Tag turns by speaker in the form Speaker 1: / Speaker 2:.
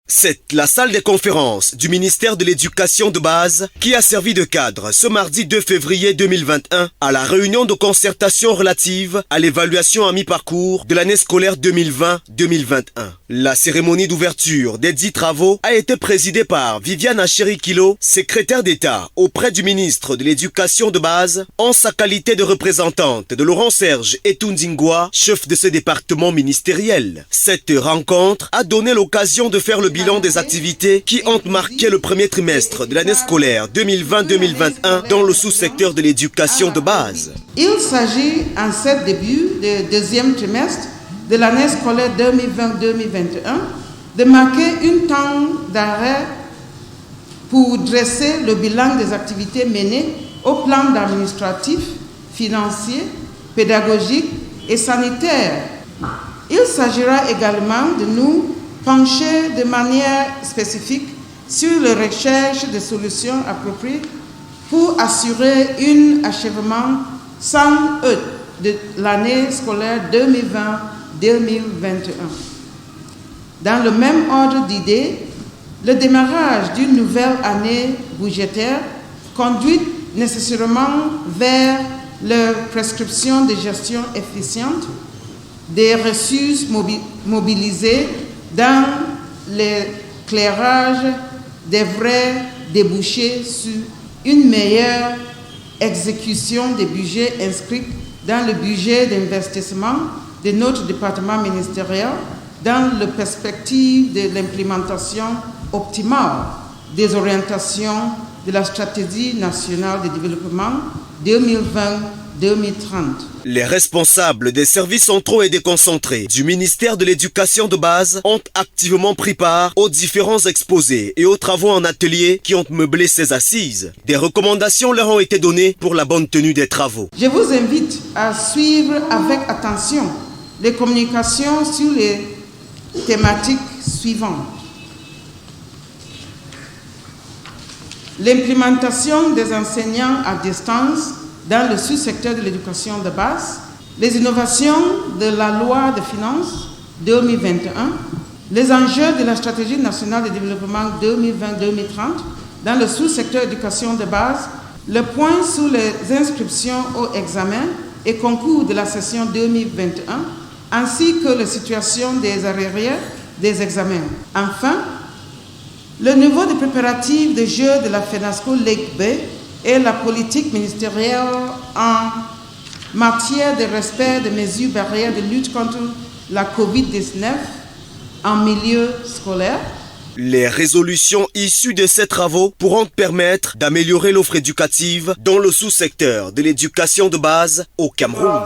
Speaker 1: C'est la salle des conférences du ministère de l'Éducation de base qui a servi de cadre ce mardi 2 février 2021 à la réunion de concertation relative à l'évaluation à mi-parcours de l'année scolaire 2020-2021. La cérémonie d'ouverture des 10 travaux a été présidée par Viviane Acheri-Kilo, secrétaire d'État auprès du ministre de l'Éducation de base, en sa qualité de représentante de Laurent-Serge Etundingwa, chef de ce département ministériel. Cette rencontre a donné l'occasion de faire le bilan des activités qui ont marqué le premier trimestre de l'année scolaire 2020-2021 dans le sous-secteur de l'éducation de base.
Speaker 2: Il s'agit en ce début du deuxième trimestre de l'année scolaire 2020-2021 de marquer un temps d'arrêt pour dresser le bilan des activités menées au plan administratif, financier, pédagogique et sanitaire. Il s'agira également de nous pencher de manière spécifique sur la recherche de solutions appropriées pour assurer un achèvement sans heurts de l'année scolaire 2020-2021. Dans le même ordre d'idées, le démarrage d'une nouvelle année budgétaire conduit nécessairement vers la prescription de gestion efficiente des ressources mobilisées dans l'éclairage devrait déboucher sur une meilleure exécution des budgets inscrits dans le budget d'investissement de notre département ministériel dans la perspective de l'implémentation optimale des orientations de la stratégie nationale de développement 2020-2030.
Speaker 1: Les responsables des services centraux et déconcentrés du ministère de l'Éducation de base ont activement pris part aux différents exposés et aux travaux en atelier qui ont meublé ces assises. Des recommandations leur ont été données pour la bonne tenue des travaux.
Speaker 2: Je vous invite à suivre avec attention les communications sur les thématiques suivantes. L'implémentation des enseignants à distance dans le sous-secteur de l'éducation de base, les innovations de la loi de finances 2021, les enjeux de la stratégie nationale de développement 2020-2030 dans le sous-secteur éducation de base, le point sur les inscriptions aux examens et concours de la session 2021, ainsi que la situation des arriérés des examens. Enfin, le niveau de préparatifs de jeux de la FENASCO Lake Bay et la politique ministérielle en matière de respect des mesures barrières de lutte contre la COVID-19 en milieu scolaire.
Speaker 1: Les résolutions issues de ces travaux pourront permettre d'améliorer l'offre éducative dans le sous-secteur de l'éducation de base au Cameroun.